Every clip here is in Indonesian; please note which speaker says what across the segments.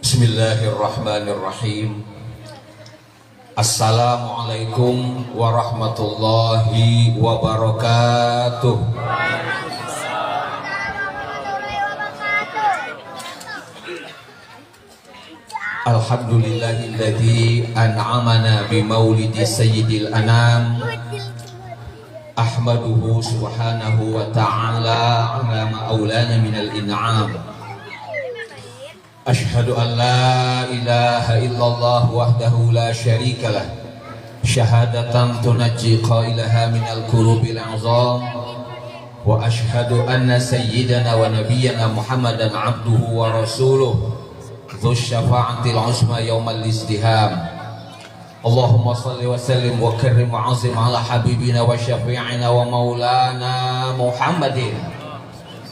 Speaker 1: Bismillahirrahmanirrahim. Assalamualaikum warahmatullahi wabarakatuh. Alhamdulillahilladzi an'amana bimaulidi sayyidil anam. Ahmaduhu subhanahu wa ta'ala ala ma'aulana minal in'am. Ashhadu an la ilaha illallah wahdahu la syarika lah, syahadatan tunajji qailaha minal kurubil azam. Wa ashhadu anna sayyidana wa nabiyyana Muhammadan abduhu wa rasuluh dzu syafa'atil uzma yaumal izdiham. Allahumma salli wa sallim wa karrim wa azim ala habibina wa syafi'ina wa maulana Muhammadin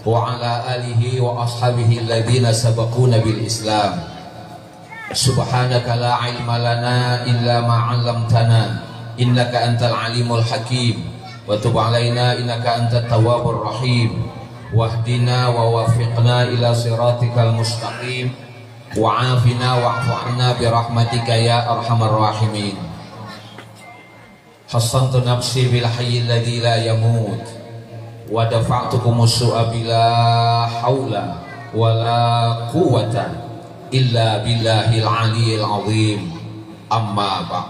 Speaker 1: wa ala alihi wa ashabihi alladhina sabaquna bil Islam. Subhanaka la ilma lana illa ma 'allamtana innaka antal alimul hakim wa tub alaina innaka antat tawwabur rahim wahdina wa wafiqna ila siratikal mustaqim wa 'afina wa'fu 'anna bi rahmatika ya arhamar rahimin. Hasantu nafsi bil hayyil ladzi la yamut wa dafa'tukumus su'a bila haula wala quwwata illa billahil aliyil azim. Amma ba'd.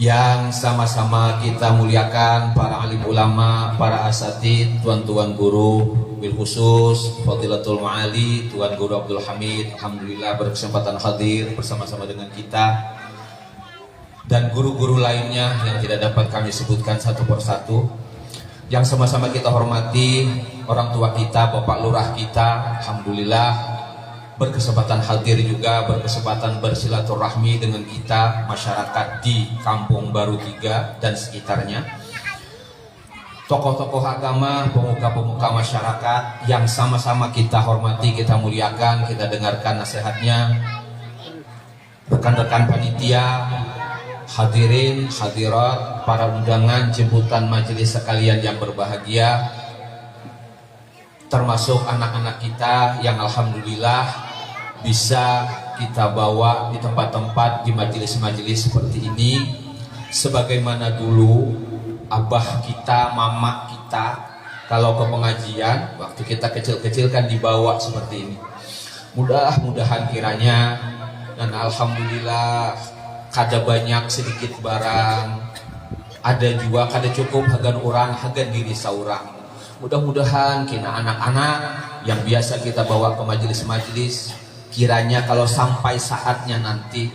Speaker 1: Yang sama-sama kita muliakan para alim ulama, para asatid, tuan-tuan guru, bil khusus Fadilatul Ma'ali Tuan Guru Abdul Hamid, alhamdulillah berkesempatan hadir bersama-sama dengan kita, dan guru-guru lainnya yang tidak dapat kami sebutkan satu persatu. Yang sama-sama kita hormati orang tua kita, Bapak Lurah kita, alhamdulillah berkesempatan hadir juga, berkesempatan bersilaturahmi dengan kita, masyarakat di Kampung Baru 3 dan sekitarnya. Tokoh-tokoh agama, pemuka-pemuka masyarakat yang sama-sama kita hormati, kita muliakan, kita dengarkan nasihatnya. Rekan-rekan panitia, hadirin, hadirat, para undangan, jemputan majelis sekalian yang berbahagia, termasuk anak-anak kita yang alhamdulillah bisa kita bawa di tempat-tempat, di majelis-majelis seperti ini. Sebagaimana dulu abah kita, mama kita kalau ke pengajian waktu kita kecil-kecil kan dibawa seperti ini. Mudah-mudahan kiranya, dan alhamdulillah kada banyak sedikit barang, ada juga kada cukup hagan orang, hagan diri saurang. Mudah-mudahan kina anak-anak yang biasa kita bawa ke majelis-majelis, kiranya kalau sampai saatnya nanti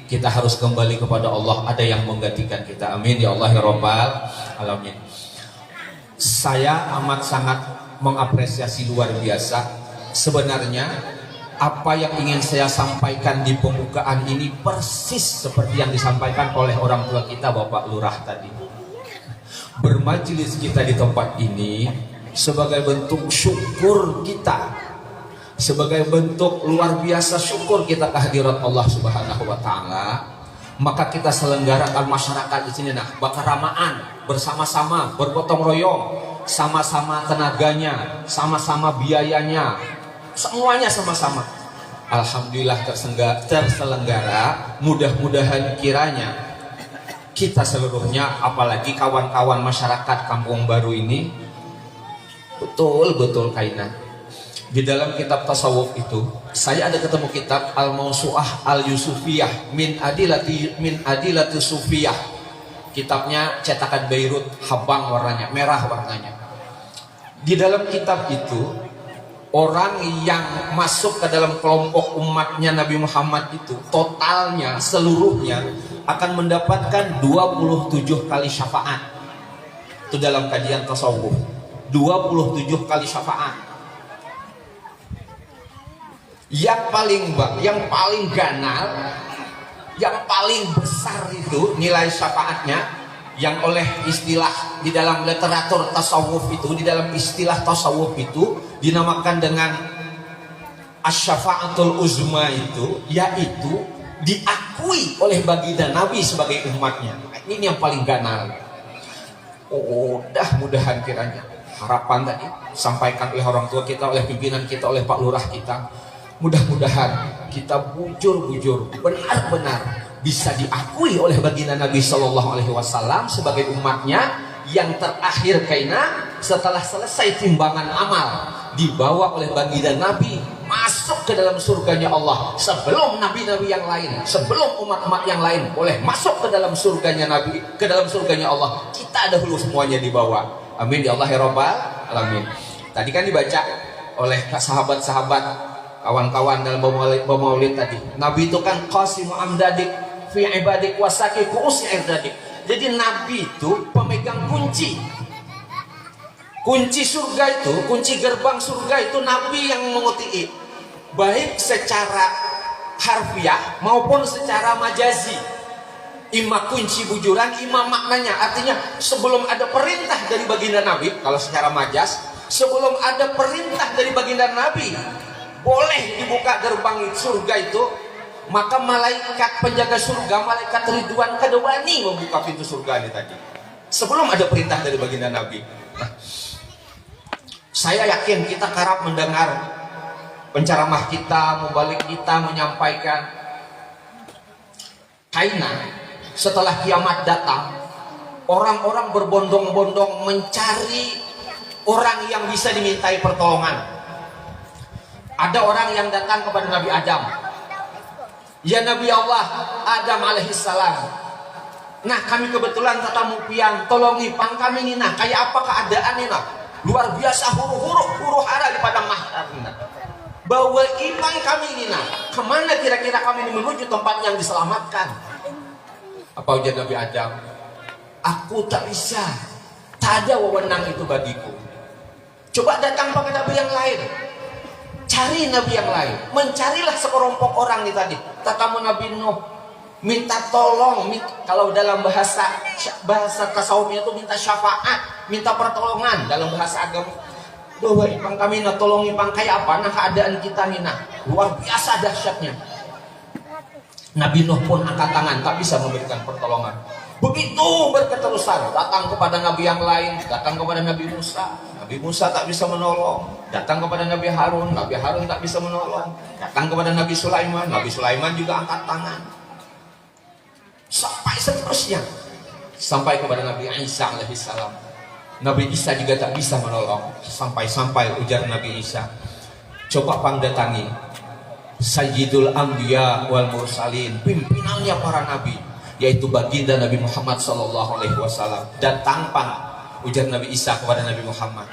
Speaker 1: kita harus kembali kepada Allah, ada yang menggantikan kita. Amin ya Allah ya Rabbal alamin. Saya amat sangat mengapresiasi luar biasa. Sebenarnya apa yang ingin saya sampaikan di pembukaan ini persis seperti yang disampaikan oleh orang tua kita, Bapak Lurah tadi. Bermajelis kita di tempat ini sebagai bentuk syukur kita, sebagai bentuk luar biasa syukur kita kehadirat Allah Subhanahu wa taala. Maka kita selenggarakan masyarakat di sini, bakaramaan bersama-sama, bergotong royong, sama-sama tenaganya, sama-sama biayanya, semuanya sama-sama. Alhamdulillah terselenggara. Mudah-mudahan kiranya kita seluruhnya, apalagi kawan-kawan masyarakat Kampung Baru ini, betul-betul kainan. Di dalam kitab tasawuf itu, saya ada ketemu kitab Al-Mawsu'ah Al-Yusufiyah min adilati Sufiyah. Kitabnya cetakan Beirut, habang warnanya, merah warnanya. Di dalam kitab itu, orang yang masuk ke dalam kelompok umatnya Nabi Muhammad itu totalnya, seluruhnya akan mendapatkan 27 kali syafaat. Itu dalam kajian tasawuf, 27 kali syafaat. Yang paling ganal, yang paling besar itu nilai syafaatnya, yang oleh istilah di dalam literatur tasawuf itu, di dalam istilah tasawuf itu dinamakan dengan asyafaatul uzma, itu yaitu diakui oleh baginda Nabi sebagai umatnya. Ini yang paling ganas. Mudah-mudahan kiranya harapan tadi sampaikan oleh orang tua kita, oleh pimpinan kita, oleh Pak Lurah kita, mudah-mudahan kita bujur-bujur benar-benar bisa diakui oleh baginda Nabi Shallallahu Alaihi Wasallam sebagai umatnya yang terakhir kaina setelah selesai timbangan amal dibawa oleh baginda Nabi masuk ke dalam surganya Allah sebelum nabi-nabi yang lain, sebelum umat-umat yang lain boleh masuk ke dalam surganya Nabi, ke dalam surganya Allah. Kita dahulu semuanya dibawa. Amin ya Allah ya Rabbal alamin. Tadi kan dibaca oleh sahabat-sahabat, kawan-kawan dalam maulid tadi. Nabi itu kan qasimu amdadik fi ibadik wasaki kuusi irdadik. Jadi Nabi itu pemegang kunci surga itu, kunci gerbang surga itu Nabi yang mengutii, baik secara harfiah maupun secara majazi. Ima kunci bujuran, ima maknanya. Artinya sebelum ada perintah dari baginda Nabi, kalau secara majas, sebelum ada perintah dari baginda Nabi boleh dibuka gerbang surga itu, maka malaikat penjaga surga, malaikat Ridwan kadewani membuka pintu surga ini tadi sebelum ada perintah dari baginda Nabi. Saya yakin kita kerap mendengar penceramah kita, mubalik kita menyampaikan kaina setelah kiamat datang, orang-orang berbondong-bondong mencari orang yang bisa dimintai pertolongan. Ada orang yang datang kepada Nabi Adam, ya Nabi Allah Adam alaihissalam, nah kami kebetulan tatamu piang, tolongi pang kami ini, nah kayak apa keadaan ini, nah luar biasa huru hara di padang mahsyar, bawa ipang kami ini, nah kemana kira-kira kami ini menuju tempat yang diselamatkan? Apa ujar Nabi Adam? Aku tak bisa, tak ada wewenang itu bagiku. Coba datang pada Nabi yang lain, cari Nabi yang lain. Mencarilah sekelompok orang ini tadi. Tatamu Nabi Nuh, minta tolong, kalau dalam bahasa tasawufnya itu minta syafaat, minta pertolongan dalam bahasa agama. Bahwa ipang kami nak tolong ipang kayak apa? Nah keadaan kita nih, nah luar biasa dahsyatnya. Nabi Nuh pun angkat tangan, tak bisa memberikan pertolongan. Begitu berketerusan, datang kepada Nabi yang lain, datang kepada Nabi Musa. Nabi Musa tak bisa menolong. Datang kepada Nabi Harun, Nabi Harun tak bisa menolong. Datang kepada Nabi Sulaiman, Nabi Sulaiman juga angkat tangan. Sampai seterusnya, sampai kepada Nabi Isa alaihissalam. Nabi Isa juga tak bisa menolong. Sampai ujar Nabi Isa, coba pang datangi Sayyidul Anbiya wal Mursalin, pimpinannya para nabi, yaitu baginda Nabi Muhammad sallallahu alaihi wasallam. Datang pang, ujar Nabi Isa kepada Nabi Muhammad.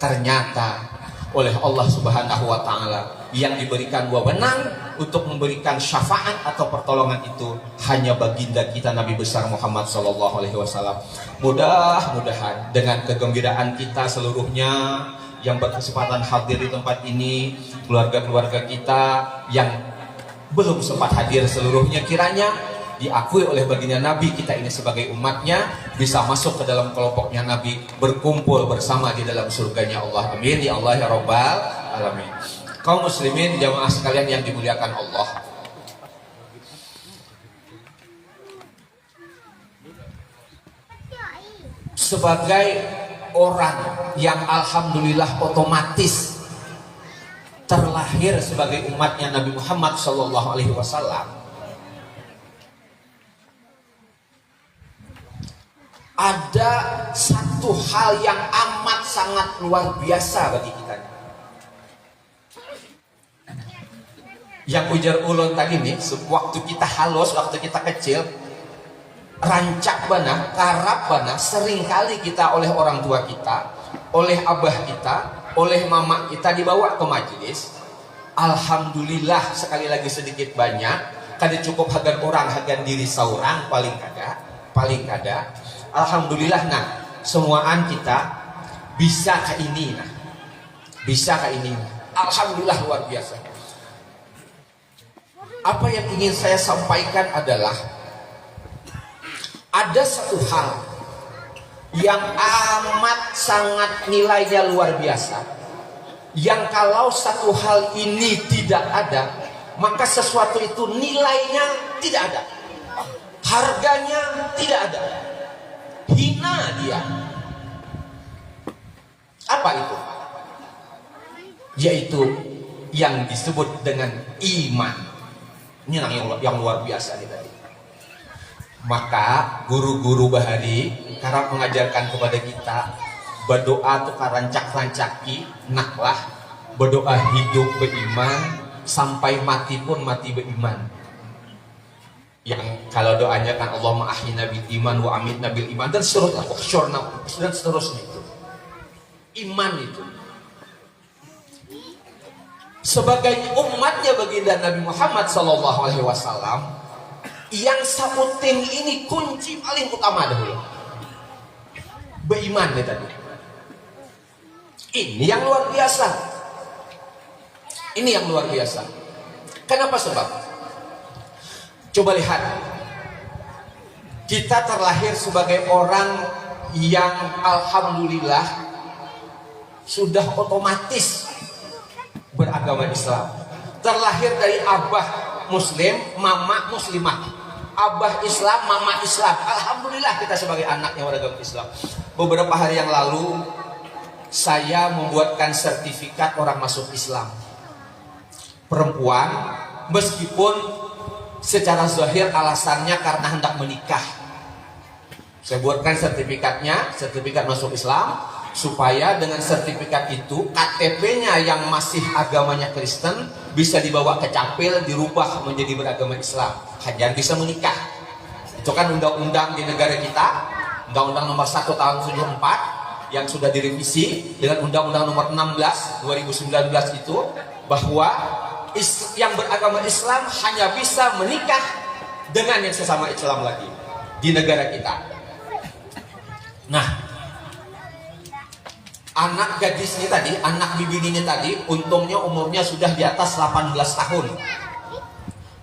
Speaker 1: Ternyata oleh Allah Subhanahu wa taala yang diberikan wewenang untuk memberikan syafaat atau pertolongan itu hanya baginda kita Nabi besar Muhammad sallallahu alaihi wasallam. Mudah-mudahan dengan kegembiraan kita seluruhnya yang berkesempatan hadir di tempat ini, keluarga-keluarga kita yang belum sempat hadir seluruhnya, kiranya diakui oleh baginda Nabi kita ini sebagai umatnya, bisa masuk ke dalam kelompoknya Nabi, berkumpul bersama di dalam surganya Allah. Amin ya Allah ya Rabbal alamin. Kaum muslimin jamaah sekalian yang dimuliakan Allah, sebagai orang yang alhamdulillah otomatis terlahir sebagai umatnya Nabi Muhammad sallallahu alaihi wasallam, ada satu hal yang amat sangat luar biasa bagi kita. Yang ujar ulun tadi nih, waktu kita halus, waktu kita kecil, rancak bana, karap bana, seringkali kita oleh orang tua kita, oleh abah kita, oleh mama kita dibawa ke majelis. Alhamdulillah sekali lagi sedikit banyak, kada cukup hagan orang, hagan diri seorang paling kada. Alhamdulillah nah, semuaan kita bisa ke ini nah. Bisa ke ini. Alhamdulillah luar biasa. Apa yang ingin saya sampaikan adalah ada satu hal yang amat sangat nilainya luar biasa, yang kalau satu hal ini tidak ada, maka sesuatu itu nilainya tidak ada, harganya tidak ada, hina dia. Apa itu? Yaitu yang disebut dengan iman. Ini yang luar biasa nih tadi. Maka guru-guru bahari karena mengajarkan kepada kita berdoa tuh rancak-rancaki, naklah berdoa hidup beriman sampai mati pun mati beriman. Yang kalau doanya kan Allahumma ahyina bil iman wa amitna bil iman dan seterusnya, dan seterusnya itu. Iman itu. Sebagai umatnya baginda Nabi Muhammad SAW, yang sauting ini kunci paling utama dahulu. Beriman nih tadi. Ini yang luar biasa. Ini yang luar biasa. Kenapa sebab? Coba lihat. Kita terlahir sebagai orang yang alhamdulillah sudah otomatis beragama Islam. Terlahir dari abah muslim, mama muslimah. Abah Islam, mama Islam. Alhamdulillah kita sebagai anak yang beragama Islam. Beberapa hari yang lalu saya membuatkan sertifikat orang masuk Islam. Perempuan, meskipun secara zahir alasannya karena hendak menikah. Saya buatkan sertifikatnya, sertifikat masuk Islam, supaya dengan sertifikat itu KTP-nya yang masih agamanya Kristen bisa dibawa ke capil, dirubah menjadi beragama Islam, dan bisa menikah. Itu kan undang-undang di negara kita, Undang-Undang Nomor 1 Tahun 74 yang sudah direvisi dengan Undang-Undang Nomor 16 2019 itu, bahwa yang beragama Islam hanya bisa menikah dengan yang sesama Islam lagi di negara kita. Nah, anak gadisnya tadi, anak bibininya tadi, untungnya umurnya sudah di atas 18 tahun.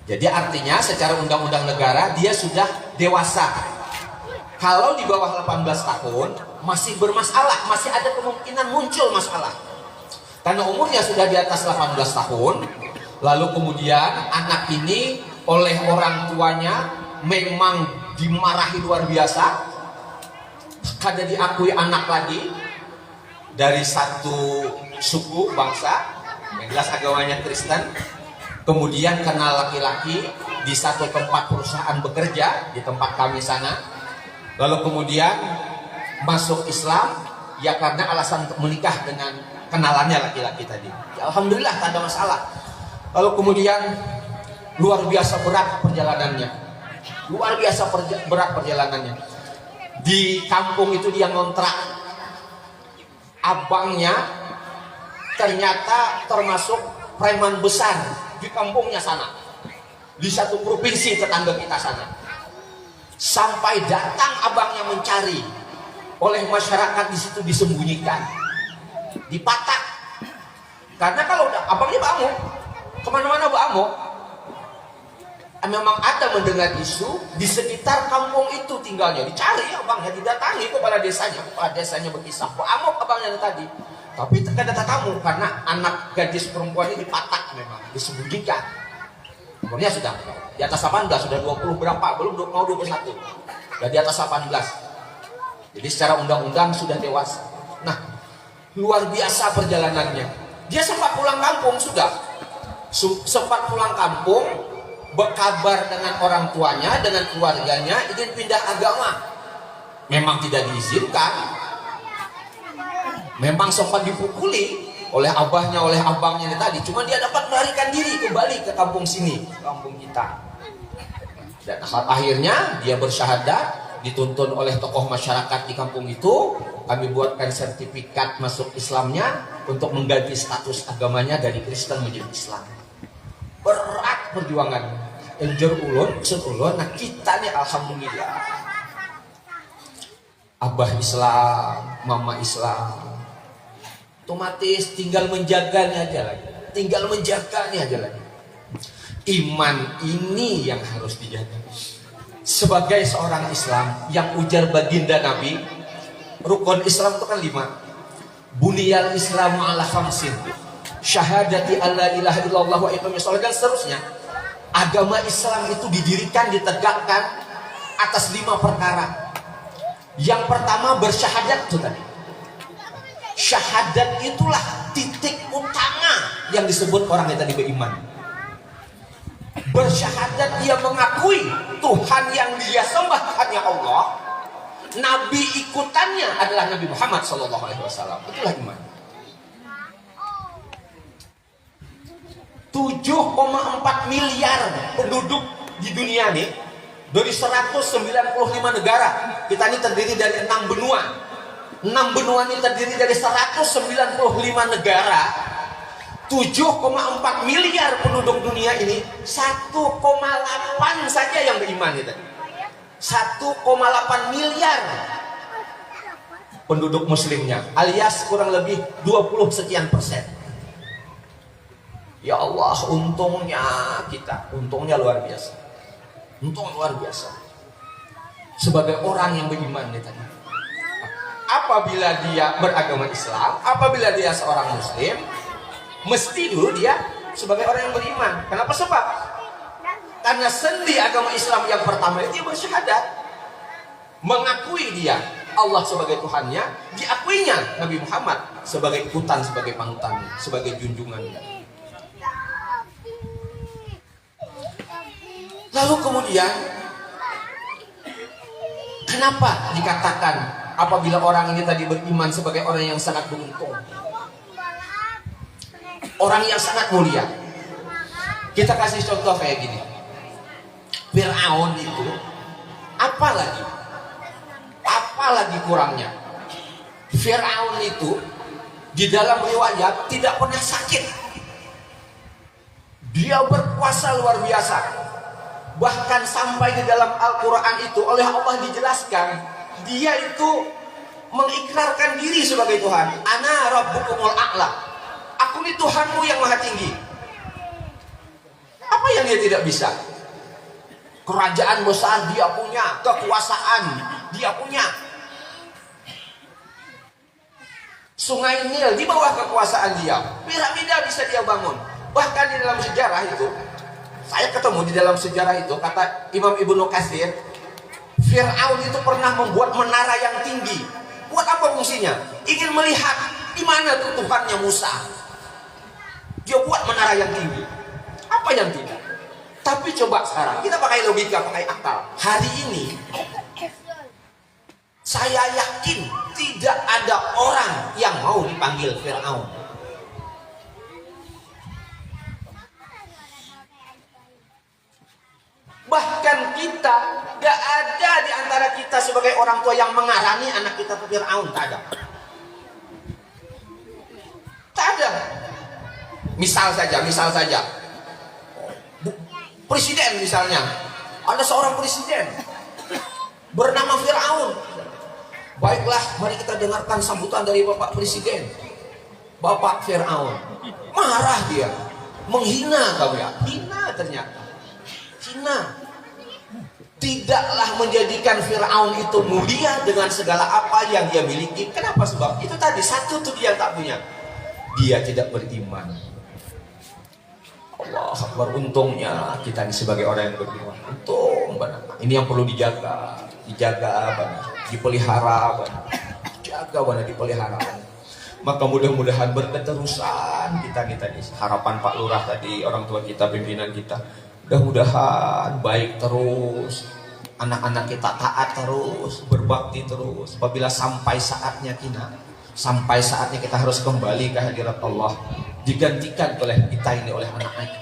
Speaker 1: Jadi artinya secara undang-undang negara dia sudah dewasa. Kalau di bawah 18 tahun masih bermasalah, masih ada kemungkinan muncul masalah. Karena umurnya sudah di atas 18 tahun, lalu kemudian anak ini oleh orang tuanya memang dimarahi luar biasa, kada diakui anak lagi dari satu suku bangsa, yang jelas agamanya Kristen. Kemudian kenal laki-laki di satu tempat perusahaan bekerja di tempat kami sana, lalu kemudian masuk Islam ya karena alasan untuk menikah dengan kenalannya laki-laki tadi. Ya, alhamdulillah tak ada masalah. Lalu kemudian luar biasa berat perjalanannya, luar biasa berat perjalanannya. Di kampung itu dia ngontrak. Abangnya ternyata termasuk preman besar di kampungnya sana, di satu provinsi tetangga kita sana. Sampai datang abangnya mencari, oleh masyarakat di situ disembunyikan, dipatak. Karena kalau abangnya bangun kemana-mana bangun, memang ada mendengar isu di sekitar kampung itu tinggalnya, dicari abangnya, didatangi kepala desanya berkisah, kok amok abangnya tadi. Tapi tidak ada tamu karena anak gadis perempuan ini dipatak, memang disembunyikan. Umurnya sudah di atas 18, sudah 20 berapa, belum mau 21, sudah di atas 18. Jadi secara undang-undang sudah dewasa. Nah, luar biasa perjalanannya. Dia sempat pulang kampung, sempat pulang kampung, berkabar dengan orang tuanya, dengan keluarganya, ingin pindah agama. Memang tidak diizinkan. Memang sempat dipukuli oleh abahnya, oleh abangnya tadi. Cuma dia dapat melarikan diri kembali ke kampung sini, kampung kita. Dan akhirnya dia bersyahadat, dituntun oleh tokoh masyarakat di kampung itu. Kami buatkan sertifikat masuk Islamnya untuk mengganti status agamanya dari Kristen menjadi Islam. Berat perjuangan. Enjur ulun, maksud ulun, nah kita nih alhamdulillah. Abah Islam, mama Islam. Otomatis tinggal menjaganya aja lagi.
Speaker 2: Iman ini yang harus dijaga. Sebagai seorang Islam yang ujar baginda Nabi, rukun Islam itu kan 5. Buniyal Islamu ala khamsin, syahadati alla ilaha illallah wa iqamis shalah, dan seterusnya. Agama Islam itu didirikan, ditegakkan atas 5 perkara. Yang pertama bersyahadat itu tadi. Syahadat itulah titik utama yang disebut orang yang tadi beriman. Bersyahadat, dia mengakui Tuhan yang dia sembah hanya Allah. Nabi ikutannya adalah Nabi Muhammad SAW. Itulah iman. 7,4 miliar penduduk di dunia nih, dari 195 negara. Kita ini terdiri dari 6 benua. 6 benua ini terdiri dari 195 negara. 7,4 miliar penduduk dunia ini, 1,8 saja yang beriman itu. 1,8 miliar penduduk muslimnya, alias kurang lebih 20 sekian persen. Ya Allah, untungnya kita, untungnya luar biasa. Untung luar biasa. Sebagai orang yang beriman nih tadi. Apabila dia beragama Islam, apabila dia seorang muslim, mesti dulu dia sebagai orang yang beriman. Kenapa? Sebab karena sendi agama Islam yang pertama itu dia bersyahadat, mengakui dia Allah sebagai Tuhannya, diakuinya Nabi Muhammad sebagai ikutan, sebagai panutan, sebagai junjungannya. Lalu kemudian, kenapa dikatakan apabila orang ini tadi beriman sebagai orang yang sangat beruntung, orang yang sangat mulia? Kita kasih contoh kayak gini. Fir'aun itu apalagi kurangnya? Fir'aun itu di dalam riwayat tidak pernah sakit. Dia berkuasa luar biasa. Bahkan sampai di dalam Al-Quran itu oleh Allah dijelaskan, dia itu mengikrarkan diri sebagai Tuhan. Ana rabbukumul a'la, aku ini Tuhanmu yang maha tinggi. Apa yang dia tidak bisa? Kerajaan besar dia punya, kekuasaan dia punya. Sungai Nil di bawah kekuasaan dia, piramida bisa dia bangun. Bahkan di dalam sejarah itu, saya ketemu di dalam sejarah itu, kata Imam Ibnu Katsir, Fir'aun itu pernah membuat menara yang tinggi. Buat apa fungsinya? Ingin melihat di mana tuh Tuhannya Musa. Dia buat menara yang tinggi. Apa yang tinggi? Tapi coba sekarang kita pakai logika, pakai akal. Hari ini saya yakin tidak ada orang yang mau dipanggil Fir'aun. Bahkan kita, gak ada di antara kita sebagai orang tua yang mengarani anak kita ke Fir'aun. Tak ada. Tak ada. Misal saja. Presiden misalnya. Ada seorang presiden bernama Fir'aun. Baiklah, mari kita dengarkan sambutan dari Bapak Presiden. Bapak Fir'aun. Marah dia. Menghina kamu ya. Hina ternyata. Hina. Tidaklah menjadikan Fir'aun itu mulia dengan segala apa yang dia miliki. Kenapa? Sebab itu tadi, satu tuh dia tak punya. Dia tidak beriman. Allah Akbar, untungnya kita ini sebagai orang yang beriman. Untung benar. Ini yang perlu dijaga benar. Dipelihara benar. Jaga benar, dipelihara. Maka mudah-mudahan berketerusan kita nih. Harapan Pak Lurah tadi, orang tua kita, pimpinan kita. Mudah-mudahan baik terus, anak-anak kita taat terus, berbakti terus. Apabila sampai saatnya kita harus kembali ke hadirat Allah, digantikan oleh kita ini, oleh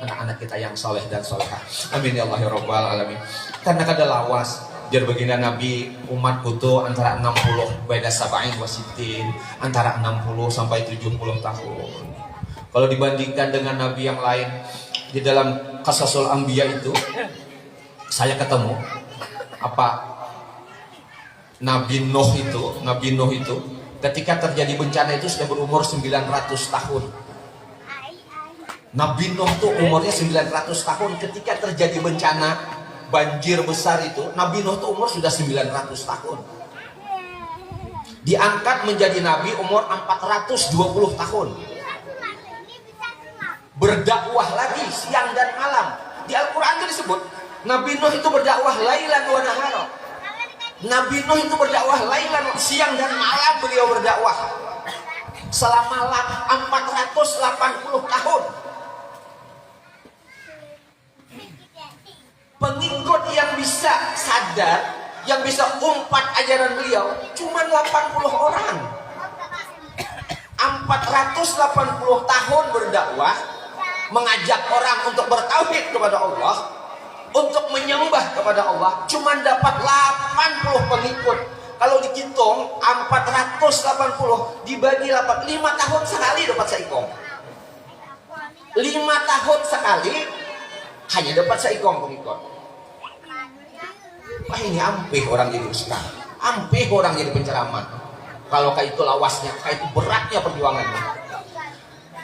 Speaker 2: anak-anak kita yang soleh dan solehah. Amin ya Allah ya Rabbal alamin. Karena kada lawas jar baginda Nabi, umat butuh antara 60 beda sab'in wasitin, antara 60 sampai 70 tahun. Kalau dibandingkan dengan Nabi yang lain, di dalam Qasasul Anbiya itu saya ketemu Nabi Nuh itu ketika terjadi bencana itu sudah berumur 900 tahun. Nabi Nuh tuh umurnya 900 tahun. Ketika terjadi bencana banjir besar itu, Nabi Nuh tuh umur sudah 900 tahun. Diangkat menjadi nabi umur 420 tahun. Berdakwah lagi siang dan malam. Di Al-Quran itu disebut Nabi Nuh itu berdakwah lailan wa nahara. Nabi Nuh itu berdakwah lailan, siang dan malam beliau berdakwah selama 480 tahun. Pengikut yang bisa sadar, yang bisa umpat ajaran beliau cuma 80 orang. 480 tahun berdakwah, mengajak orang untuk bertauhid kepada Allah, untuk menyembah kepada Allah, cuma dapat 80 pengikut. Kalau dihitung 480 dibagi 8, 5 tahun sekali dapat seikong. 5 tahun sekali hanya dapat seikong pengikut. Wah, ini ampih orang jadi ustaz, ampih orang jadi penceramah. Kalau kayak itu lawasnya, kayak itu beratnya perjuangannya.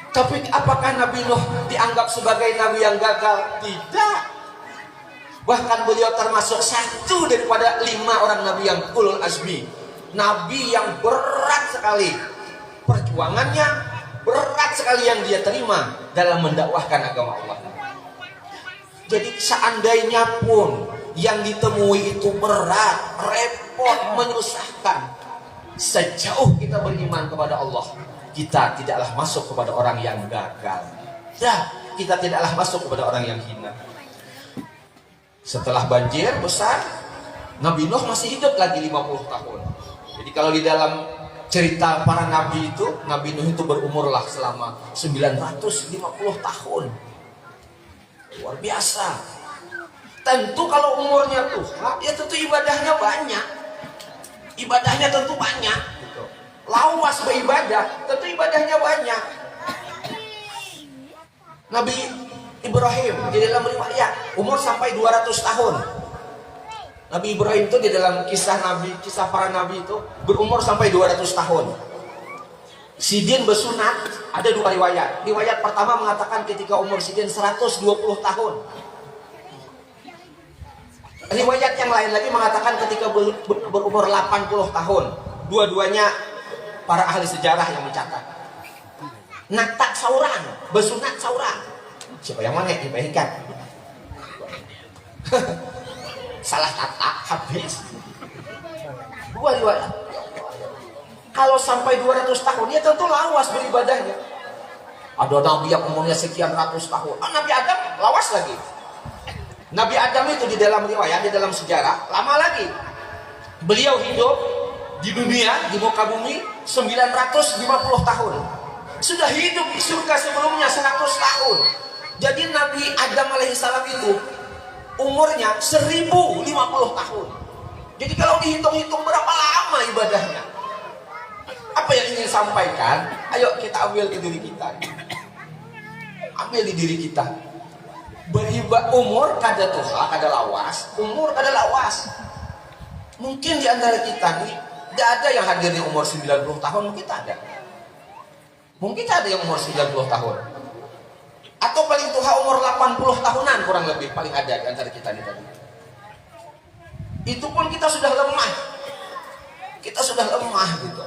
Speaker 2: Tapi apakah Nabi Nuh dianggap sebagai nabi yang gagal? Tidak. Bahkan beliau termasuk satu daripada 5 orang nabi yang ulul azmi. Nabi yang berat sekali perjuangannya, berat sekali yang dia terima dalam mendakwahkan agama Allah. Jadi seandainya pun yang ditemui itu berat, repot, menyusahkan, sejauh kita beriman kepada Allah, kita tidaklah masuk kepada orang yang gagal. Kita tidaklah masuk kepada orang yang hina. Setelah banjir besar, Nabi Nuh masih hidup lagi 50 tahun. Jadi kalau di dalam cerita para nabi itu, Nabi Nuh itu berumurlah selama 950 tahun. Luar biasa. Tentu kalau umurnya tua, ya tentu ibadahnya banyak. Ibadahnya tentu banyak. Gitu. Lawas beribadah, tentu ibadahnya banyak. Nabi Ibrahim di dalam riwayat umur sampai 200 tahun. Nabi Ibrahim itu di dalam kisah para nabi itu berumur sampai 200 tahun. Sidin bersunat, ada 2 riwayat. Riwayat pertama mengatakan ketika umur Sidin 120 tahun. Riwayat yang lain lagi mengatakan ketika berumur 80 tahun. Dua-duanya para ahli sejarah yang mencatat. Natak sauran, bersunat sauran. Siapa yang mana yang dibaikkan? Salah kata habis. 2 riwayat. Kalau sampai 200 tahun, ya tentu lawas beribadahnya. Ada nabi yang umurnya sekian ratus tahun. Nabi Adam lawas lagi. Nabi Adam itu di dalam riwayat, di dalam sejarah, lama lagi. Beliau hidup di dunia, di muka bumi 950 tahun. Sudah hidup di surga sebelumnya 100 tahun. Jadi Nabi Adam alaihissalam itu umurnya 1050 tahun. Jadi kalau dihitung-hitung berapa lama ibadahnya? Apa yang ingin sampaikan? Ayo kita ambil ke diri kita. Ambil di diri kita. Umur kada tuha, kada lawas. Umur kada lawas. Mungkin di antara kita nih, tidak ada yang hadir di umur 90 tahun. Mungkin tak ada. Mungkin ada yang umur 90 tahun. Atau paling tua umur 80 tahunan kurang lebih, paling ada di antara kita nih tadi. Itu pun kita sudah lemah. Kita sudah lemah gitu.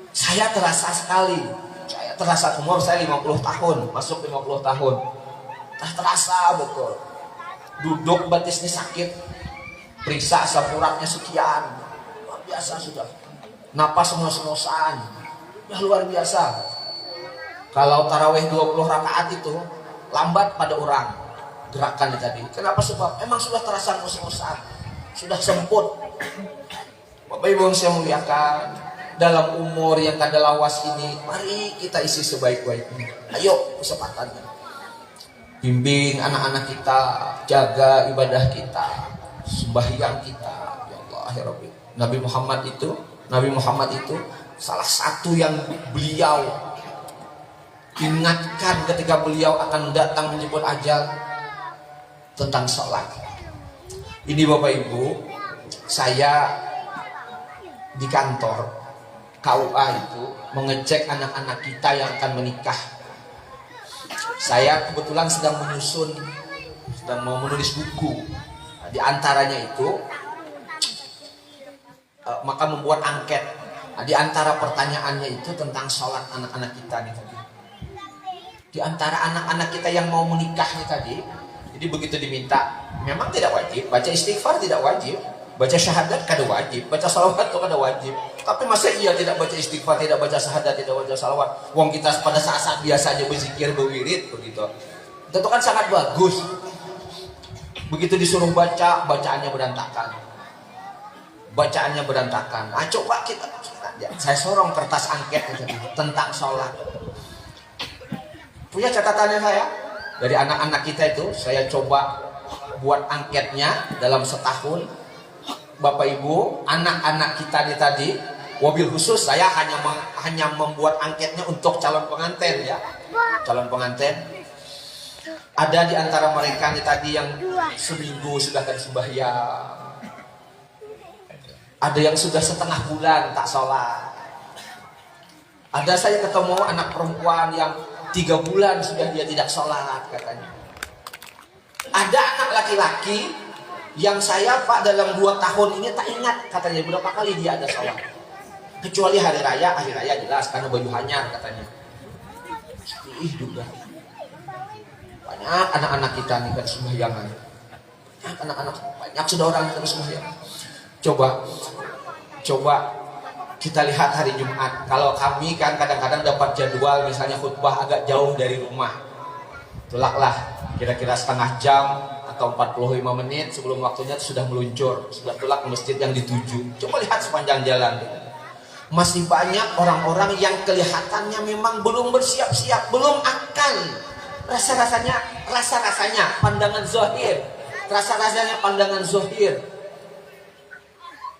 Speaker 2: Saya terasa sekali. Saya terasa umur saya 50 tahun, masuk 50 tahun. Terasa betul. Duduk batisnya sakit. Periksa asam uratnya sekian. Luar biasa sudah. Napas ngos-ngosan. Ya luar biasa. Kalau tarawih 20 rakaat itu lambat pada orang gerakannya tadi. Kenapa? Sebab emang sudah terasa ngos-ngosan, sudah semput. Bapak Ibu yang saya muliakan, dalam umur yang kada lawas ini, mari kita isi sebaik-baiknya. Ayo kesempatannya. Bimbing anak-anak kita, jaga ibadah kita, sembahyang kita. Ya Allah, ya Rabbi. Nabi Muhammad itu salah satu yang beliau ingatkan ketika beliau akan datang menjemput ajal tentang sholat. Ini Bapak Ibu, saya di kantor KUA itu mengecek anak-anak kita yang akan menikah. Saya kebetulan sedang mau menulis buku. Nah, di antaranya itu maka membuat angket. Nah, di antara pertanyaannya itu tentang sholat anak-anak kita nih tadi. Di antara anak-anak kita yang mau menikah nih tadi, jadi begitu diminta, memang tidak wajib, baca istighfar tidak wajib, baca syahadat kada wajib, baca salawat itu kada wajib. Tapi masa iya tidak baca istighfar, tidak baca syahadat, tidak baca salawat? Wong kita pada saat-saat biasa aja berzikir, berwirid begitu. Itu kan sangat bagus. Begitu disuruh baca, bacaannya berantakan. Bacaannya berantakan. Nah, coba saya sorong kertas angket tentang sholat. Punya catatannya saya? Dari anak-anak kita itu, saya coba buat angketnya dalam setahun. Bapak Ibu, anak-anak kita tadi, wabil khusus saya hanya membuat angketnya untuk calon pengantin ya. Calon pengantin. Ada di antara mereka nih tadi yang seminggu sudah kan sembahyang. Ada yang sudah setengah bulan tak sholat. Ada saya ketemu anak perempuan yang 3 bulan sudah dia tidak sholat katanya. Ada anak laki-laki yang saya Pak dalam 2 tahun ini tak ingat katanya berapa kali dia ada sholat. Kecuali hari raya jelas karena baju hanyar katanya. Ih juga. Banyak anak-anak kita nih kan sembahyangan. Banyak sudah orang yang sembahyangan. Coba kita lihat hari Jumat. Kalau kami kan kadang-kadang dapat jadwal misalnya khutbah agak jauh dari rumah. Tulaklah kira-kira setengah jam atau 45 menit sebelum waktunya sudah meluncur, sudah tulak ke masjid yang dituju. Coba lihat sepanjang jalan. Masih banyak orang-orang yang kelihatannya memang belum bersiap-siap, belum akal. Rasa-rasanya pandangan zahir. Rasa-rasanya pandangan zahir.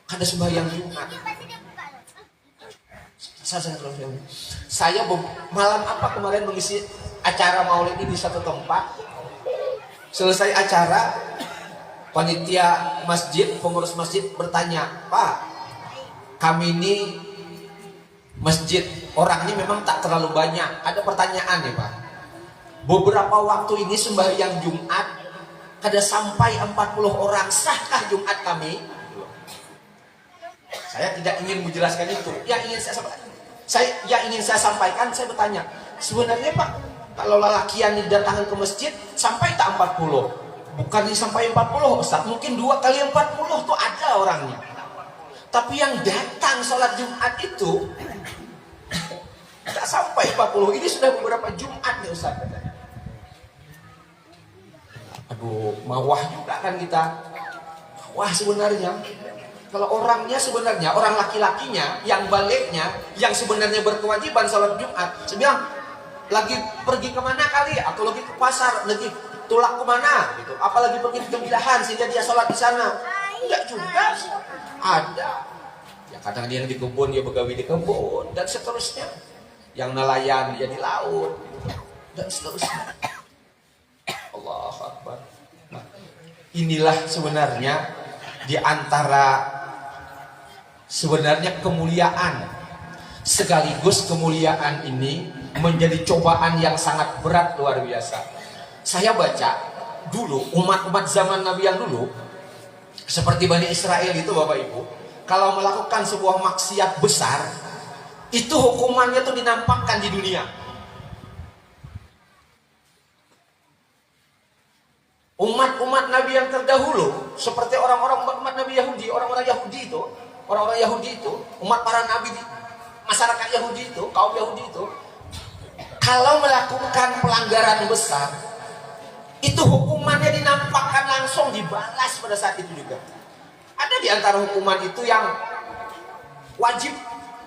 Speaker 2: Kada sembahyang Jumat. Saya malam apa kemarin mengisi acara maulid ini di satu tempat. Selesai acara, panitia masjid, pengurus masjid bertanya, Pak, kami ini masjid orangnya memang tak terlalu banyak. Ada pertanyaan nih Pak. Beberapa waktu ini sembahyang Jumat kada sampai 40 orang. Sahkah Jumat kami? Saya tidak ingin menjelaskan itu. Yang ingin saya sampaikan, saya bertanya, sebenarnya Pak, kalau lelakian datang ke masjid sampai tak 40? Bukan sampai 40 Ustaz, mungkin 2 kali 40 tuh ada orangnya. Tapi yang datang sholat Jumat itu tak sampai 40. Ini sudah beberapa Jumat nih Ustaz. Aduh, mawah juga kan kita. Wah sebenarnya kalau orangnya sebenarnya, orang laki-lakinya yang baliknya, yang sebenarnya berkewajiban sholat Jumat, saya bilang lagi pergi kemana kali, atau lagi ke pasar, lagi tulak kemana, gitu. Apalagi pergi ke Bilahan sehingga dia sholat di sana. Enggak juga, ada. Ya kadang dia yang di kebun, dia begawi di kebun, dan seterusnya. Yang nelayan dia di laut, gitu. Dan seterusnya. Allahu Akbar. Nah, inilah sebenarnya di antara sebenarnya kemuliaan, sekaligus kemuliaan ini menjadi cobaan yang sangat berat luar biasa. Saya baca dulu umat-umat zaman Nabi yang dulu seperti Bani Israel itu Bapak Ibu, kalau melakukan sebuah maksiat besar itu hukumannya tuh dinampakkan di dunia. Umat-umat Nabi yang terdahulu seperti orang-orang umat Nabi Yahudi, orang-orang Yahudi itu, umat para nabi, masyarakat Yahudi itu, kaum Yahudi itu, kalau melakukan pelanggaran besar, itu hukumannya dinampakkan langsung, dibalas pada saat itu juga. Ada di antara hukuman itu yang wajib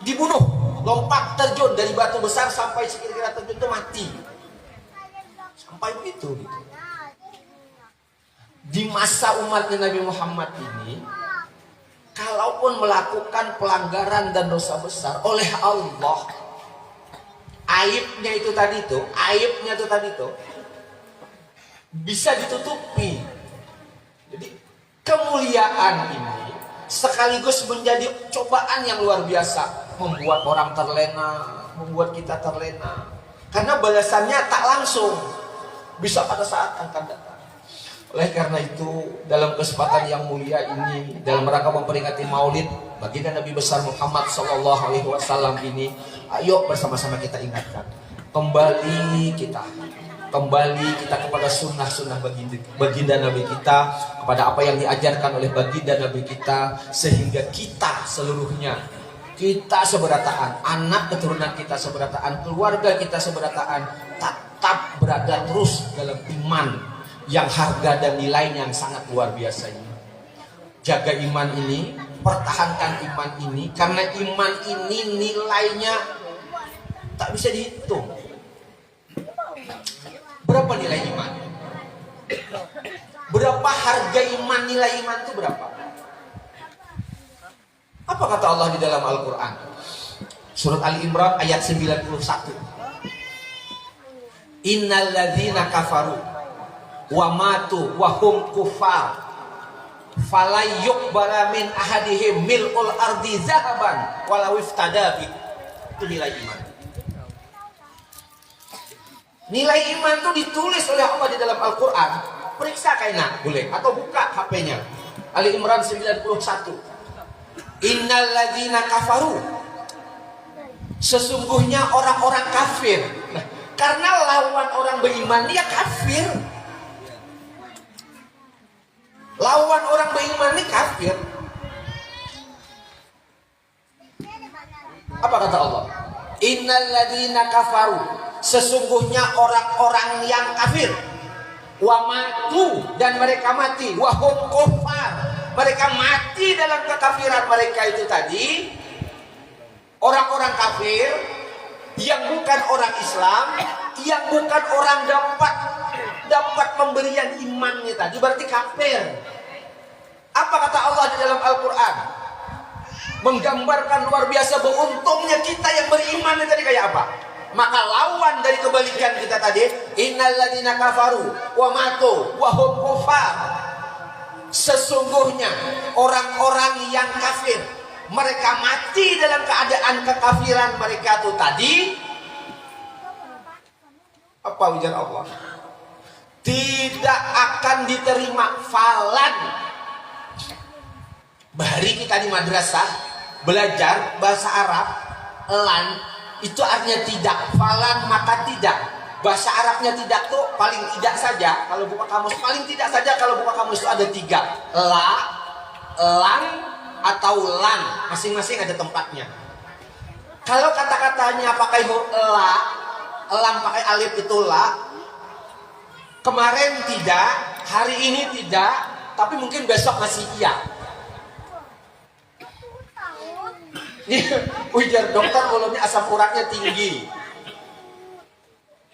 Speaker 2: dibunuh, lompat terjun dari batu besar sampai sekira-kira terjun itu mati, sampai begitu. Gitu. Di masa umatnya Nabi Muhammad ini, kalaupun melakukan pelanggaran dan dosa besar oleh Allah, aibnya itu tadi bisa ditutupi. Jadi kemuliaan ini sekaligus menjadi cobaan yang luar biasa, membuat orang terlena, membuat kita terlena. Karena balasannya tak langsung. bisa pada saat akan datang. Oleh karena itu, dalam kesempatan yang mulia ini, dalam rangka memperingati Maulid baginda Nabi besar Muhammad SAW ini, ayo bersama-sama kita ingatkan, kembali kita kepada sunnah-sunnah baginda Nabi kita, kepada apa yang diajarkan oleh baginda Nabi kita, sehingga kita seluruhnya, kita seberataan, anak keturunan kita seberataan, keluarga kita seberataan, tetap berada terus dalam iman yang harga dan nilainya yang sangat luar biasa ini. Jaga iman ini, pertahankan iman ini, karena iman ini nilainya tak bisa dihitung. Berapa nilai iman? Berapa harga iman, nilai iman itu berapa? Apa kata Allah di dalam Al-Quran? Surat Ali Imran ayat 91. Innal ladzina kafaru wa matu wa hum kuffar fala yuqbala min ahadihim mil'ul ardi zahaban walau iftada bi. Itu nilai iman. Nilai iman itu ditulis oleh Allah di dalam Al-Quran. Periksa kaina boleh, atau buka HP-nya. Ali Imran 91. Innal ladzina kafaru, sesungguhnya orang-orang kafir. Nah, karena lawan orang beriman dia kafir. Lawan orang beriman ini kafir. Apa kata Allah? Innal ladzina kafaru, sesungguhnya orang-orang yang kafir, wa matu, dan mereka mati, wa hum kuffar, mereka mati dalam kekafiran mereka itu tadi. Orang-orang kafir yang bukan orang Islam, yang bukan orang dapat pemberian imannya tadi, berarti kafir. Apa kata Allah di dalam Al-Quran? Menggambarkan luar biasa beruntungnya kita yang beriman tadi kayak apa? Maka lawan dari kebalikan kita tadi, innal ladzina kafaru wa matu wa hum kuffar, sesungguhnya orang-orang yang kafir, mereka mati dalam keadaan kekafiran mereka itu tadi. Apa ujar Allah? Tidak akan diterima falan. Bahari kita di madrasah belajar bahasa Arab, lan itu artinya tidak, falan maka tidak. Bahasa Arabnya tidak tuh paling tidak saja kalau buka kamus, paling tidak saja kalau buka kamus itu ada 3, la, lang, atau lan, masing-masing ada tempatnya. Kalau kata-katanya pakai la, lam pakai alif itu la, kemarin tidak, hari ini tidak, tapi mungkin besok masih iya. Ujar dokter ulunnya asam uratnya tinggi.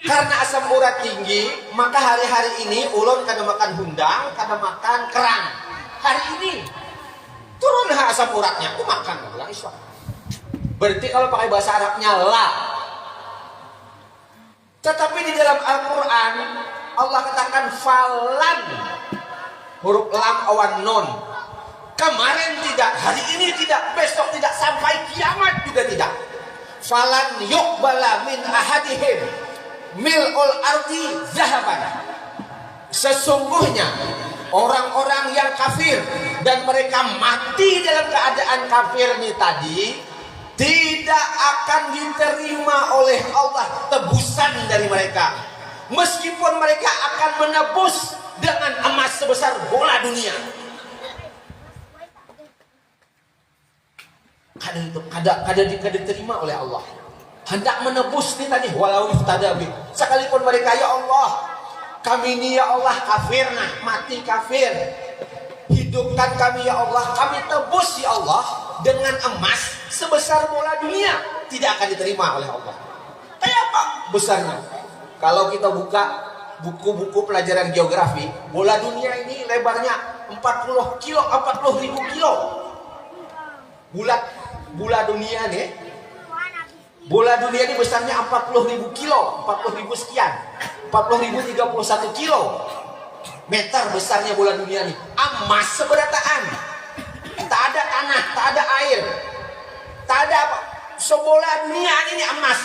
Speaker 2: Karena asam urat tinggi, maka hari-hari ini ulun kada makan hundang, kada makan kerang. Hari ini turun asam uratnya, aku makan bilang Islam. Berarti kalau pakai bahasa Arabnya la. Tetapi di dalam Al-Quran Allah katakan falan, huruf lam awan non. Kemarin tidak, hari ini tidak, besok tidak, sampai kiamat juga tidak. Falan yuqbala min ahadihim mil'ul ardi zahaban, sesungguhnya orang-orang yang kafir dan mereka mati dalam keadaan kafir ini tadi, tidak akan diterima oleh Allah tebusan dari mereka, meskipun mereka akan menebus dengan emas sebesar bola dunia. Kada diterima oleh Allah. Hendak menebus ini tadi, walau iftadabi, sekalipun mereka, ya Allah, kami ini ya Allah kafir, nah mati kafir, hidupkan kami ya Allah, kami tebus ya Allah dengan emas sebesar bola dunia, tidak akan diterima oleh Allah. Kayak apa besarnya? Kalau kita buka buku-buku pelajaran geografi, bola dunia ini lebarnya 40 ribu kilo. Bola dunia nih, bola dunia ini besarnya 40 ribu kilo, 40 ribu sekian, 40 ribu 31 kilo meter besarnya bola dunia ini. Emas seberataan, tak ada tanah, tak ada air, tak ada apa. Sebola dunia ini emas.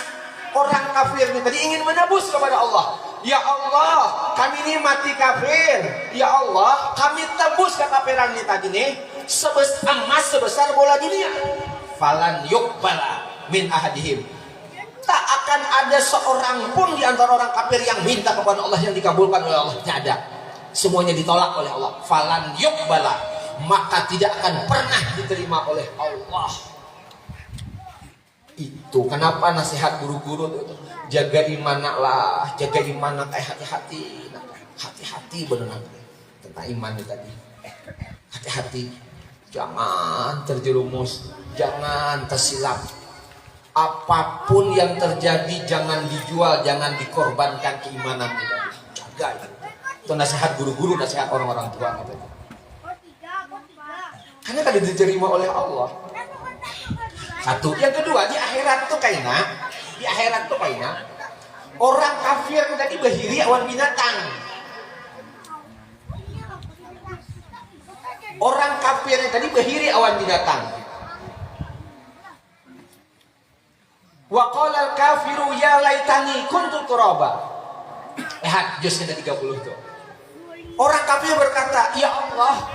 Speaker 2: Orang kafir ini tadi ingin menebus kepada Allah Ya Allah, kami ini mati kafir. Ya Allah, kami tebus kekafiran ini tadi nih emas sebesar bola dunia. Falan yuqbala min ahadihim. Tak akan ada seorang pun di antara orang kafir yang minta kepada Allah yang dikabulkan oleh Allah. Tidak ada. Semuanya ditolak oleh Allah. Falan yuqbala, maka tidak akan pernah diterima oleh Allah. Itu kenapa nasihat guru-guru itu, jaga iman lah, jaga iman hati-hati, hati-hati benar tentang iman itu tadi. Hati-hati, jangan terjerumus, jangan tersilap. Apapun yang terjadi jangan dijual, jangan dikorbankan keimanan kita. Jaga itu. Itu nasihat guru-guru, nasihat orang-orang tua gitu. Karena kan diterima oleh Allah. Satu, yang kedua di akhirat tuh kaina, orang kafir tadi bahiri awan binatang. Orang kafir tadi bahiri awan binatang. Wa qala al-kafiru ya laitani kuntu turaba. Lihat juz 30 tuh. Orang kafir berkata, "Ya Allah,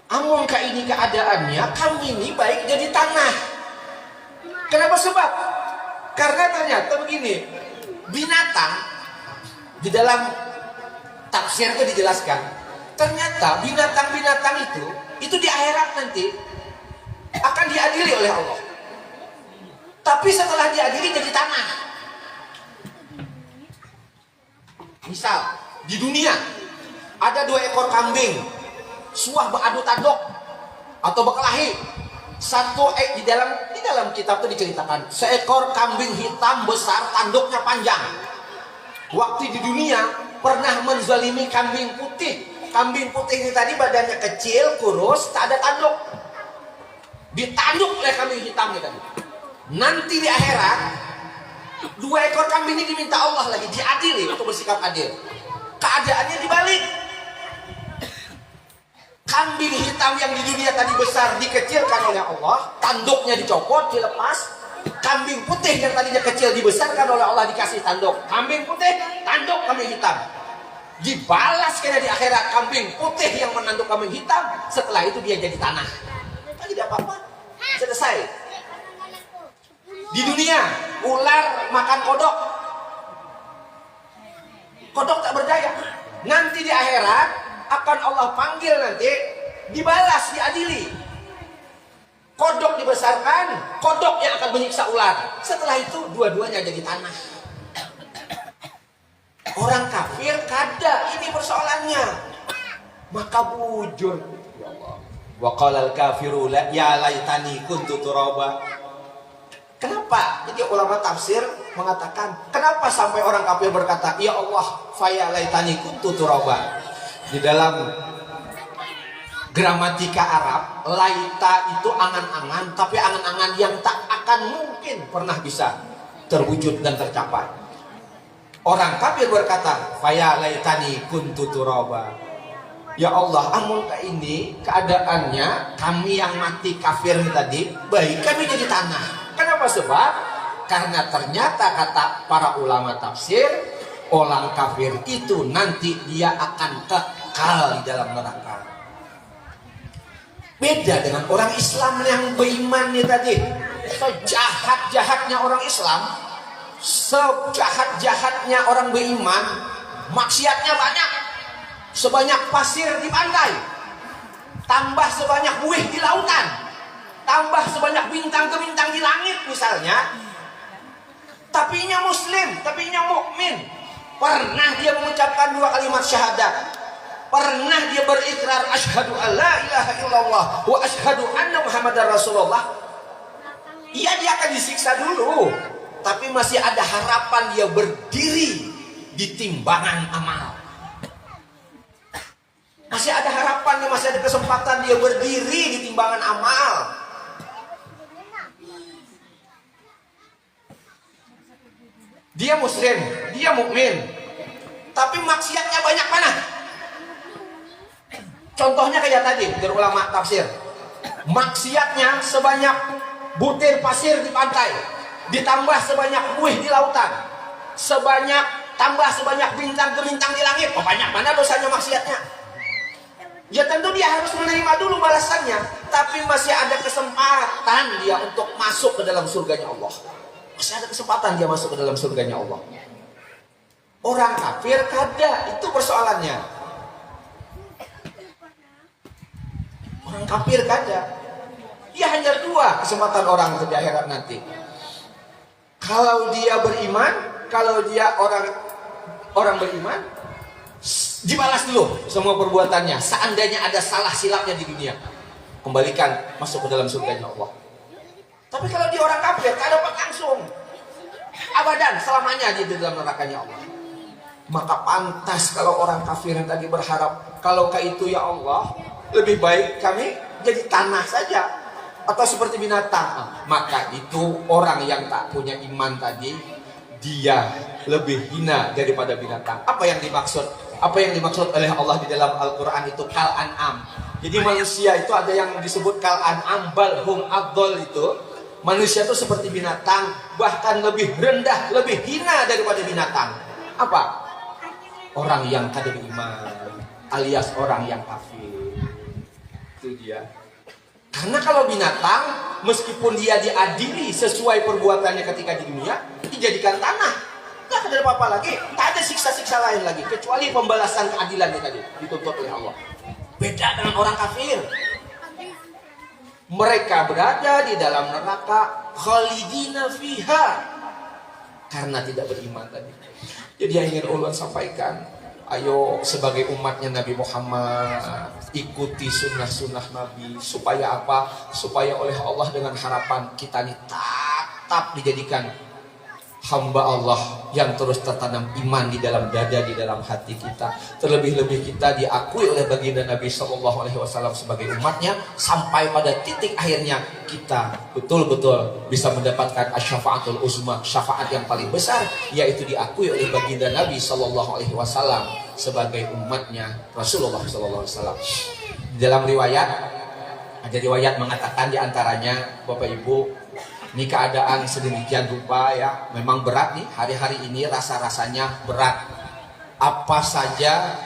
Speaker 2: amun ini keadaannya kami ini baik jadi tanah." Kenapa sebab? Karena ternyata begini, binatang di dalam tafsir itu dijelaskan, ternyata binatang-binatang itu di akhirat nanti akan diadili oleh Allah. Tapi setelah diadili jadi tanah. Misal di dunia ada 2 ekor kambing, suah beradu tanduk atau berkelahi. Di dalam kitab itu diceritakan seekor kambing hitam besar, tanduknya panjang. Waktu di dunia pernah menzalimi kambing putih. Kambing putih ini tadi badannya kecil, kurus, tak ada tanduk. Ditanduk oleh kambing hitam ini tadi. Nanti di akhirat 2 ekor kambing ini diminta Allah lagi diadili untuk bersikap adil. Keadaannya dibalik. Kambing hitam yang di dunia tadi besar dikecilkan oleh Allah, tanduknya dicopot, dilepas. Kambing putih yang tadinya kecil dibesarkan oleh Allah, dikasih tanduk. Kambing putih, tanduk kambing hitam. Dibalas kena di akhirat kambing putih yang menanduk kambing hitam. Setelah itu dia jadi tanah. Tidak apa-apa. Selesai. Di dunia ular makan kodok. Kodok tak berdaya. Nanti di akhirat akan Allah panggil, nanti dibalas, diadili. Kodok dibesarkan, kodok yang akan menyiksa ular. Setelah itu dua-duanya jadi tanah. Orang kafir kada ini persoalannya, maka bujur. Ya Allah. Wa qala al-kafiru ya laitani kuntu turaba. Kenapa? Jadi ulama tafsir mengatakan, kenapa sampai orang kafir berkata, "Ya Allah, faya laitani kuntu turaba." Di dalam gramatika Arab, laita itu angan-angan, tapi angan-angan yang tak akan mungkin pernah bisa terwujud dan tercapai. Orang kafir berkata, "Faya laitani kuntu turaba." Ya Allah, amun ini keadaannya kami yang mati kafir tadi, baik kami jadi tanah. Kenapa sebab? Karena ternyata kata para ulama tafsir, orang kafir itu nanti dia akan kekal di dalam neraka. Beda dengan orang Islam yang beriman nih tadi. Sejahat-jahatnya orang Islam, sejahat-jahatnya orang beriman, maksiatnya banyak. Sebanyak pasir di pantai, tambah sebanyak buih di lautan, tambah sebanyak bintang ke bintang di langit misalnya. Tapi nya muslim, tapi nya mukmin. Pernah dia mengucapkan 2 kalimat syahadat. Pernah dia berikrar asyhadu alla ilaha illallah wa asyhadu anna muhammadar rasulullah. Iya, dia akan disiksa dulu, tapi masih ada harapan dia berdiri di timbangan amal. Masih ada harapan, masih ada kesempatan dia berdiri di timbangan amal. Dia muslim, dia mukmin, tapi maksiatnya banyak mana? Contohnya kayak tadi dari ulama tafsir, maksiatnya sebanyak butir pasir di pantai, ditambah sebanyak buih di lautan, sebanyak tambah sebanyak bintang-bintang di langit. Oh, banyak mana dosanya maksiatnya? Ya tentu dia harus menerima dulu balasannya, tapi masih ada kesempatan dia untuk masuk ke dalam surganya Allah. Masih ada kesempatan dia masuk ke dalam surganya Allah. Orang kafir kada, itu persoalannya. Orang kafir kada. Ya hanya dua kesempatan orang itu di akhirat nanti. Kalau dia beriman, kalau dia orang beriman, dibalas dulu semua perbuatannya. Seandainya ada salah silapnya di dunia, kembalikan masuk ke dalam surganya Allah. Tapi kalau dia orang kafir, tak dapat langsung abadan selamanya di dalam nerakanya Allah. Maka pantas kalau orang kafir yang tadi berharap, kalau itu ya Allah, lebih baik kami jadi tanah saja atau seperti binatang. Maka itu orang yang tak punya iman tadi, dia lebih hina daripada binatang. Apa yang dimaksud? Apa yang dimaksud oleh Allah di dalam Al-Quran itu kal an'am. Jadi manusia itu ada yang disebut kal an'am, bal hum adol. Itu manusia itu seperti binatang, bahkan lebih rendah, lebih hina daripada binatang. Apa? Orang yang kada beriman, alias orang yang kafir. Itu dia. Karena kalau binatang, meskipun dia diadili sesuai perbuatannya ketika di dunia, dijadikan tanah, nggak ada apa-apa lagi, tak ada siksa-siksa lain lagi, kecuali pembalasan keadilannya tadi dituntut oleh Allah. Beda dengan orang kafir. Mereka berada di dalam neraka khalidina fiha karena tidak beriman tadi. Jadi yang ingin ulun sampaikan, ayo sebagai umatnya Nabi Muhammad, ikuti sunnah-sunnah Nabi. Supaya apa? Supaya oleh Allah dengan harapan kita ini tetap dijadikan hamba Allah yang terus tertanam iman di dalam dada, di dalam hati kita. Terlebih-lebih kita diakui oleh baginda Nabi SAW sebagai umatnya, sampai pada titik akhirnya kita betul-betul bisa mendapatkan asyafaatul uzma, syafaat yang paling besar, yaitu diakui oleh baginda Nabi SAW sebagai umatnya Rasulullah SAW. Di dalam riwayat, ada riwayat mengatakan diantaranya, Bapak Ibu, ini keadaan sedemikian rupa ya, memang berat nih hari-hari ini, rasa-rasanya berat. Apa saja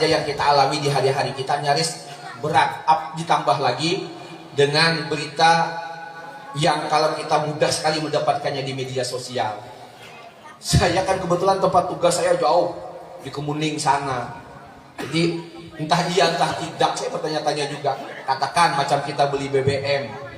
Speaker 2: yang kita alami di hari-hari kita nyaris berat. Ditambah lagi dengan berita yang kalau kita mudah sekali mendapatkannya di media sosial. Saya kan kebetulan tempat tugas saya jauh di Kemuning sana. Jadi entah iya entah tidak, saya bertanya-tanya juga. Katakan macam kita beli BBM.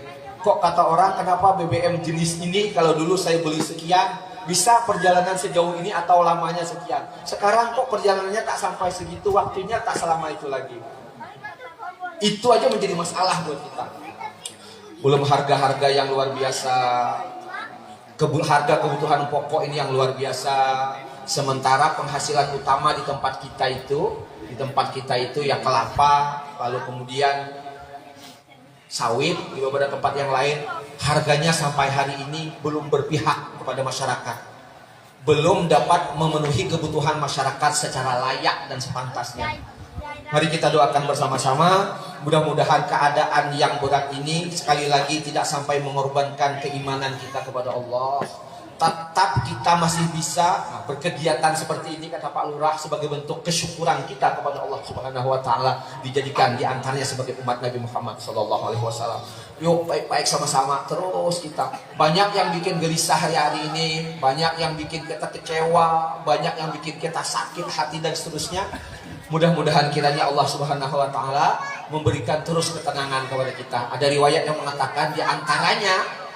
Speaker 2: Kok kata orang kenapa BBM jenis ini kalau dulu saya beli sekian bisa perjalanan sejauh ini atau lamanya sekian. Sekarang kok perjalanannya tak sampai segitu, waktunya tak selama itu lagi. Itu aja menjadi masalah buat kita. Belum harga-harga yang luar biasa, harga kebutuhan pokok ini yang luar biasa. Sementara penghasilan utama di tempat kita itu ya kelapa, lalu kemudian sawit, di beberapa tempat yang lain harganya sampai hari ini belum berpihak kepada masyarakat, belum dapat memenuhi kebutuhan masyarakat secara layak dan sepantasnya. Mari kita doakan bersama-sama, mudah-mudahan keadaan yang berat ini sekali lagi tidak sampai mengorbankan keimanan kita kepada Allah. Tetap kita masih bisa berkegiatan seperti ini, kata Pak Lurah, sebagai bentuk kesyukuran kita kepada Allah Subhanahu wa taala, dijadikan diantaranya sebagai umat Nabi Muhammad SAW. Yuk baik-baik sama-sama terus kita. Banyak yang bikin gelisah hari-hari ini, banyak yang bikin kita kecewa, banyak yang bikin kita sakit hati dan seterusnya. Mudah-mudahan kiranya Allah Subhanahu wa taala memberikan terus ketenangan kepada kita. Ada riwayat yang mengatakan diantaranya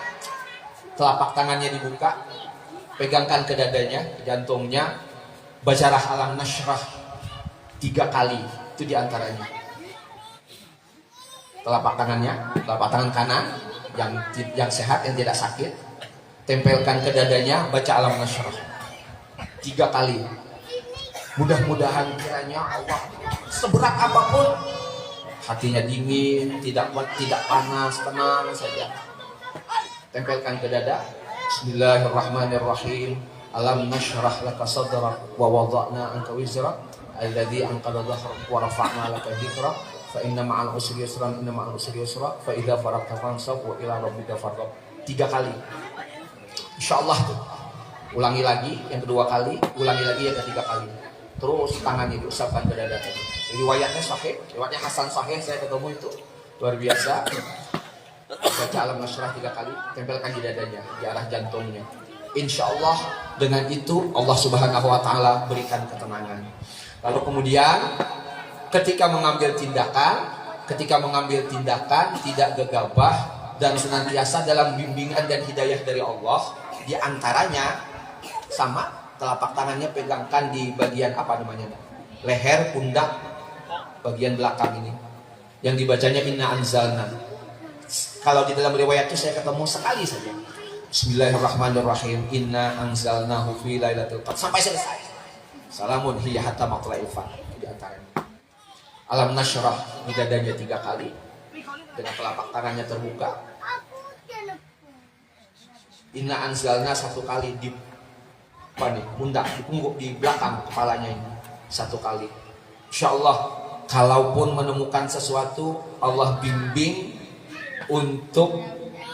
Speaker 2: telapak tangannya dibuka, pegangkan ke dadanya, ke jantungnya, bacalah alam nashrah 3 kali. Itu diantaranya. Telapak tangan kanan yang sehat, yang tidak sakit, tempelkan ke dadanya, baca alam nashrah 3 kali. Mudah-mudahan kiranya Allah, seberat apapun, hatinya dingin, tidak panas, tenang saja. Tempelkan ke dada. Bismillahirrahmanirrahim. Alam nashrah laka sadrak wa wada'na anka wizrak alladhi anqadha dhahrak wa rafa'na laka dhikrak fa inna ma'al usri yusran inna ma'al usri yusra fa idza faragta fansab wa ila rabbika farghab. 3 kali. Insyaallah tuh Ulangi lagi yang kedua kali, ulangi lagi yang ketiga kali. Terus tangannya diusapkan ke dada tadi. Riwayatnya sahih, riwayatnya Hasan sahih, saya ketemu itu luar biasa. Baca Alam Nasrah 3 kali, tempelkan di dadanya, di arah jantungnya. Insya Allah dengan itu Allah Subhanahu Wa Taala berikan ketenangan. Lalu kemudian ketika mengambil tindakan tidak gegabah dan senantiasa dalam bimbingan dan hidayah dari Allah. Di antaranya sama, telapak tangannya pegangkan di bagian apa namanya, leher, pundak, bagian belakang ini, yang dibacanya inna anzalna. Kalau di dalam riwayat itu saya ketemu sekali saja, Bismillahirrahmanirrahim, inna anzalnahu fi lailatul qadar, sampai selesai. Salamun hiya hatta matla'il fajr. Di antaranya Alam Nasrah di dadanya 3 kali dengan telapak tangannya terbuka. Inna anzalna 1 kali di pundak, di punggung, di belakang kepalanya ini 1 kali. Insya Allah kalaupun menemukan sesuatu, Allah bimbing untuk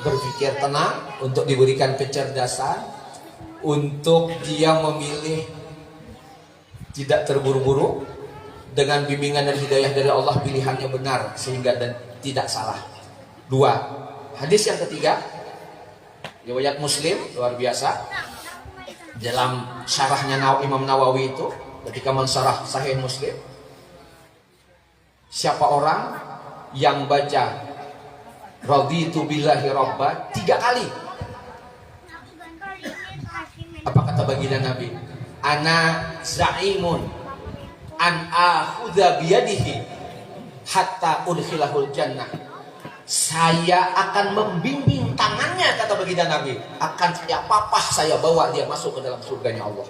Speaker 2: berpikir tenang, untuk diberikan kecerdasan, untuk dia memilih tidak terburu-buru. Dengan bimbingan dan hidayah dari Allah, pilihannya benar sehingga dan tidak salah. 2. Hadis yang ketiga, riwayat Muslim, luar biasa. Dalam syarahnya Imam Nawawi itu, ketika mensyarah Sahih Muslim, siapa orang yang baca raditu billahi robba 3 kali, apa kata baginda Nabi? Ana za'imun an akhudha biyadihi hatta udkhilahul jannah. Saya akan membimbing tangannya, kata baginda Nabi, akan saya papah, saya bawa dia masuk ke dalam surganya Allah.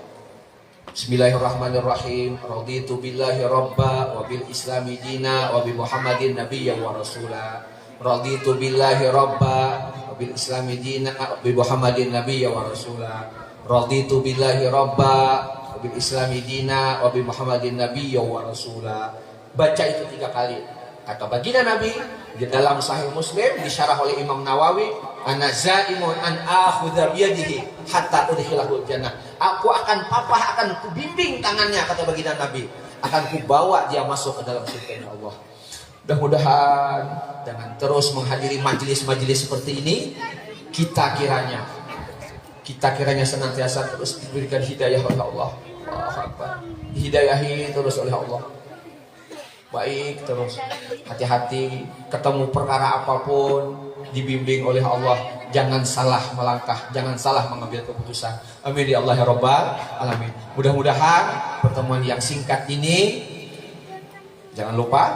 Speaker 2: Bismillahirrahmanirrahim. Raditu billahi robba wa bil islami dina wa bi Muhammadin nabiyya wa rasula. Raditu billahi robba wa bil islami dina wa bi Muhammadin nabiyya wa rasula. Raditu billahi robba bil islami dina wa bi Muhammadin nabiyya wa rasula. Baca itu 3 kali. Kata baginda Nabi di dalam Sahih Muslim disyarah oleh Imam Nawawi, ana zaimun an akhudha biyadihi hatta udkhilahul jannah. Aku akan papah, akan kubimbing tangannya, kata baginda Nabi, akan kubawa dia masuk ke dalam surga Allah. Mudah-mudahan dengan terus menghadiri majelis-majelis seperti ini, kita kiranya senantiasa terus diberikan hidayah oleh Allah. Hidayahi terus oleh Allah. Baik terus, hati-hati, ketemu perkara apapun dibimbing oleh Allah, jangan salah melangkah, jangan salah mengambil keputusan. Amin ya Allah ya Rabbal alamin. Mudah-mudahan pertemuan yang singkat ini, jangan lupa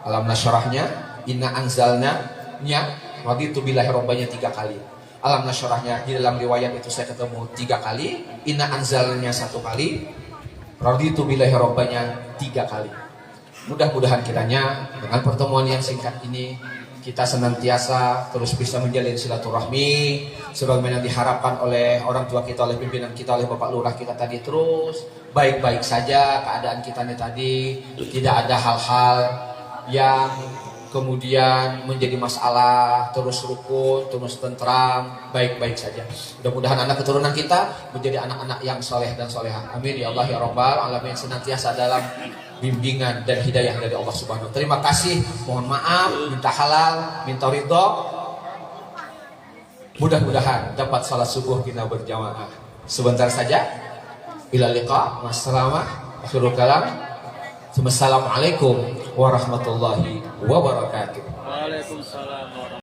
Speaker 2: Alam Nasrahnya, inna anzalna nya, raditu billahi robbanya 3 kali. Alam Nasrahnya di dalam riwayat itu saya ketemu 3 kali, inna anzalnya 1 kali, raditu billahi robbanya 3 kali. Mudah-mudahan kiranya dengan pertemuan yang singkat ini kita senantiasa terus bisa menjalin silaturahmi sebagaimana diharapkan oleh orang tua kita, oleh pimpinan kita, oleh Bapak Lurah kita tadi. Terus baik-baik saja keadaan kita ini tadi, tidak ada hal-hal yang kemudian menjadi masalah, terus rukun, terus tentram, baik-baik saja. Mudah-mudahan anak keturunan kita menjadi anak-anak yang soleh dan solehah. Amin ya Allah ya Rabbal alamin, senantiasa dalam bimbingan dan hidayah dari Allah Subhanahu wa taala. Terima kasih, mohon maaf, minta halal, minta ridho. Mudah-mudahan dapat salat subuh kita berjamaah. Sebentar saja. Ila liqa, wassalamu Assalamualaikum warahmatullahi wabarakatuh.
Speaker 3: Waalaikumsalam.